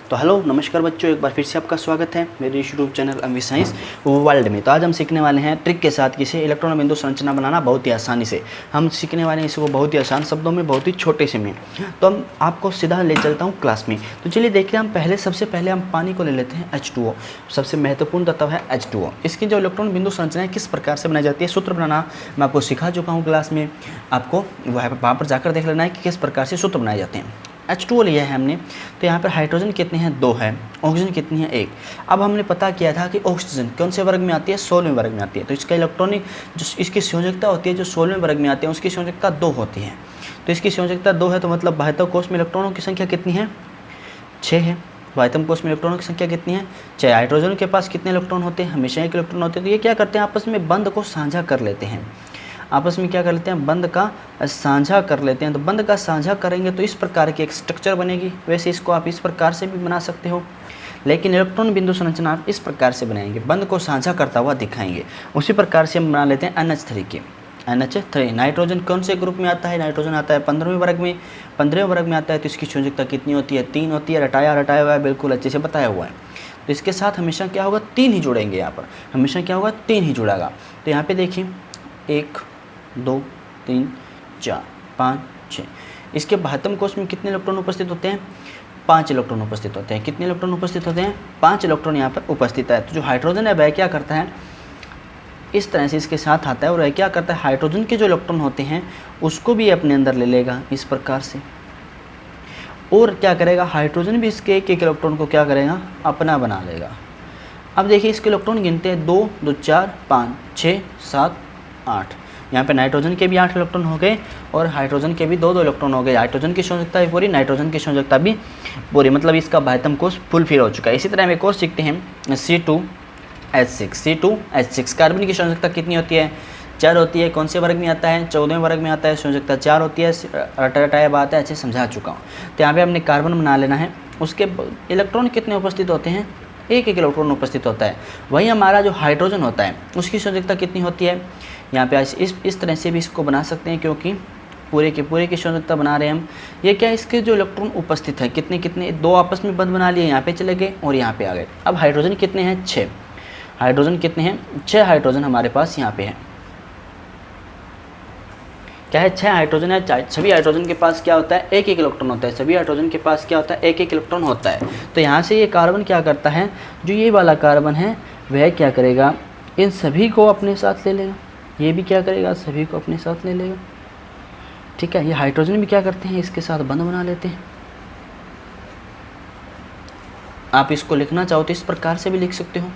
तो हेलो नमस्कार बच्चों, एक बार फिर से आपका स्वागत है मेरे यूट्यूब चैनल अमवी साइंस वर्ल्ड में। तो आज हम सीखने वाले हैं ट्रिक के साथ किसी इलेक्ट्रॉन बिंदु संरचना बनाना बहुत ही आसानी से। हम सीखने वाले हैं इसको बहुत ही आसान शब्दों में, बहुत ही छोटे से में। तो हम आपको सीधा ले चलता हूँ क्लास में। तो चलिए देखिए, हम सबसे पहले हम पानी को ले लेते हैं H2O। सबसे महत्वपूर्ण तत्व है H2O। इसकी जो इलेक्ट्रॉन बिंदु संरचना है किस प्रकार से बनाई जाती है, सूत्र बनाना मैं आपको सिखा चुका हूँ क्लास में। आपको वहाँ पर जाकर देख लेना है कि किस प्रकार से सूत्र बनाए जाते हैं। H2O लिया है हमने, तो यहाँ पर हाइड्रोजन कितने हैं, 2 है। ऑक्सीजन कितनी है, 1। अब हमने पता किया था कि ऑक्सीजन कौन से वर्ग में आती है, 16वें वर्ग में आती है। तो इसका इलेक्ट्रॉनिक जो इसकी संयोजकता होती है, जो 16वें वर्ग में आती है, उसकी संयोजकता 2 होती है। तो इसकी संयोजकता 2 है, तो मतलब बाह्यतम कोश में इलेक्ट्रॉनों की संख्या कितनी है, 6 है। बाह्यतम कोश में इलेक्ट्रॉनों की संख्या कितनी है, 6। हाइड्रोजन के पास कितने इलेक्ट्रॉन होते हैं, हमेशा 1 इलेक्ट्रॉन होते हैं। तो ये क्या करते हैं, आपस में बंध को साझा कर लेते हैं। आपस में क्या कर लेते हैं, बंध का साझा कर लेते हैं। तो बंध का साझा करेंगे तो इस प्रकार की एक स्ट्रक्चर बनेगी। वैसे इसको आप इस प्रकार से भी बना सकते हो, लेकिन इलेक्ट्रॉन बिंदु संरचना आप इस प्रकार से बनाएंगे, बंध को साझा करता हुआ दिखाएंगे। उसी प्रकार से हम बना लेते हैं NH3 के। NH3 नाइट्रोजन कौन से ग्रुप में आता है, नाइट्रोजन आता है 15वें वर्ग में। 15वें वर्ग में आता है, तो इसकी संयोजकता कितनी होती है, 3 होती है। रटाया हुआ है, बिल्कुल अच्छे से बताया हुआ है। तो इसके साथ हमेशा क्या होगा, 3 ही जुड़ेंगे। यहाँ पर हमेशा क्या होगा, 3 ही जुड़ेगा। तो यहाँ पे देखिए 1 2 3 4 5 6। इसके बाह्यतम कोश में कितने इलेक्ट्रॉन उपस्थित होते हैं, 5 इलेक्ट्रॉन उपस्थित होते हैं। कितने इलेक्ट्रॉन उपस्थित होते हैं, 5 इलेक्ट्रॉन यहाँ पर उपस्थित है। तो जो हाइड्रोजन है वह क्या करता है, इस तरह से इसके साथ आता है और वह क्या करता है, हाइड्रोजन के जो इलेक्ट्रॉन होते हैं उसको भी अपने अंदर ले लेगा इस प्रकार से। और क्या करेगा, हाइड्रोजन भी इसके एक इलेक्ट्रॉन को क्या करेगा, अपना बना लेगा। अब देखिए इसके इलेक्ट्रॉन गिनते हैं, 2 2 4 5 6 7 8। यहाँ पे नाइट्रोजन के भी 8 इलेक्ट्रॉन हो गए और हाइड्रोजन के भी 2 इलेक्ट्रॉन हो गए। हाइड्रोजन की संयोजकता भी पूरी, नाइट्रोजन की संयोजकता भी पूरी, मतलब इसका बाह्यतम कोश फुलफिल हो चुका है। इसी तरह हम एक और सीखते हैं C2H6। C2H6 कार्बन की संयोजकता कितनी होती है, 4 होती है। कौन से वर्ग में आता है, 14वें वर्ग में आता है। संयोजकता 4 होती है। रटाया बात है, अच्छे समझा चुका हूँ। तो यहाँ पे हमने कार्बन बना लेना है। उसके इलेक्ट्रॉन कितने उपस्थित होते हैं, 1 इलेक्ट्रॉन उपस्थित होता है। वही हमारा जो हाइड्रोजन होता है उसकी संयोजकता कितनी होती है, यहाँ पे इस तरह से भी इसको बना सकते हैं, क्योंकि पूरे की संयोजकता बना रहे हैं हम। ये क्या, इसके जो इलेक्ट्रॉन उपस्थित है कितने 2 आपस में बंध बना लिए, यहाँ पे चले गए और यहाँ पे आ गए। अब हाइड्रोजन कितने हैं, 6। हाइड्रोजन कितने हैं, 6 हाइड्रोजन हमारे पास यहाँ पे है। क्या है, 6 हाइड्रोजन है। सभी हाइड्रोजन के पास क्या होता है, 1 इलेक्ट्रॉन होता है। सभी हाइड्रोजन के पास क्या होता है, 1 इलेक्ट्रॉन होता है। तो यहाँ से ये कार्बन क्या करता है, जो ये वाला कार्बन है वह क्या करेगा, इन सभी को अपने साथ ले लेगा। ये भी क्या करेगा, सभी को अपने साथ ले लेगा। ठीक है, ये हाइड्रोजन भी क्या करते हैं, इसके साथ बंध बना लेते हैं। आप इसको लिखना चाहो तो इस प्रकार से भी लिख सकते हो।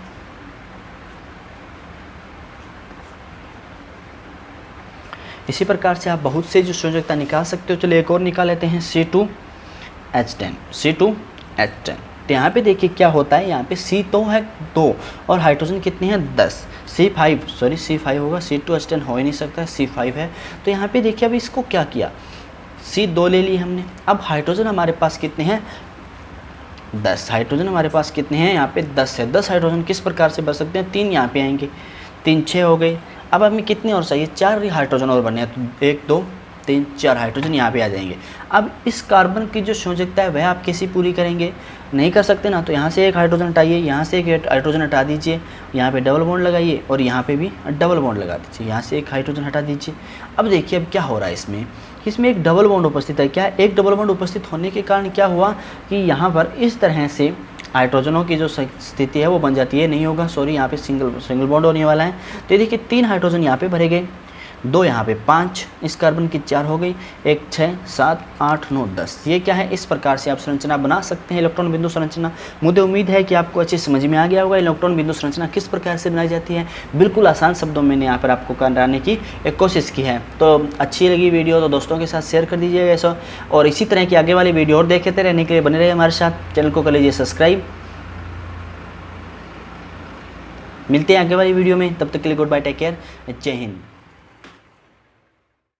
इसी प्रकार से आप बहुत से जो संयोजकता निकाल सकते हो। चलिए एक और निकाल लेते हैं, C2H10। C2H10 तो यहाँ पे देखिए क्या होता है, यहाँ पे C तो है 2 और हाइड्रोजन कितने हैं, 10। C5 होगा, C2H10 हो ही नहीं सकता, C5 है। तो यहाँ पे देखिए अब इसको क्या किया, C2 ले ली हमने। अब हाइड्रोजन हमारे पास कितने हैं, 10। हाइड्रोजन हमारे पास कितने हैं, यहाँ पे 10 है। 10 हाइड्रोजन किस प्रकार से बन सकते हैं, 3 यहाँ पे आएंगे, 3 6 हो गए। अब हमें कितने और चाहिए, 4 हाइड्रोजन और बनने हैं। तो 1 2 3 4 हाइड्रोजन यहाँ पे आ जाएंगे। अब इस कार्बन की जो संयोजकता है वह आप कैसी पूरी करेंगे, नहीं कर सकते ना। तो यहाँ से 1 हाइड्रोजन हटाइए, यहाँ से 1 हाइड्रोजन हटा दीजिए, यहाँ पे डबल बॉन्ड लगाइए और यहाँ पे भी डबल बॉन्ड लगा दीजिए। यहाँ से 1 हाइड्रोजन हटा दीजिए। अब देखिए अब क्या हो रहा है, इसमें एक डबल बॉन्ड उपस्थित है। क्या, एक डबल बॉन्ड उपस्थित होने के कारण क्या हुआ कि यहाँ पर इस तरह से हाइड्रोजनों की जो स्थिति है वो बन जाती है, नहीं होगा सॉरी, यहाँ पे सिंगल बॉन्ड होने वाला है। तो ये देखिए 3 हाइड्रोजन यहाँ पे भरे गए, 2 यहाँ पे, 5 इस कार्बन की 4 हो गई, 1 6 7 8 9 10। ये क्या है, इस प्रकार से आप संरचना बना सकते हैं, इलेक्ट्रॉन बिंदु संरचना। मुझे उम्मीद है कि आपको अच्छी समझ में आ गया होगा इलेक्ट्रॉन बिंदु संरचना किस प्रकार से बनाई जाती है। बिल्कुल आसान शब्दों में मैंने यहाँ पर आपको कराने की एक कोशिश की है। तो अच्छी लगी वीडियो तो दोस्तों के साथ शेयर कर दीजिएगा ऐसा, और इसी तरह की आगे वाली वीडियो और देखते रहने के लिए बने रहे हमारे साथ। चैनल को कर लीजिए सब्सक्राइब। मिलते हैं आगे वाली वीडियो में, तब तक के लिए गुड बाय, टेक केयर, जय हिंद।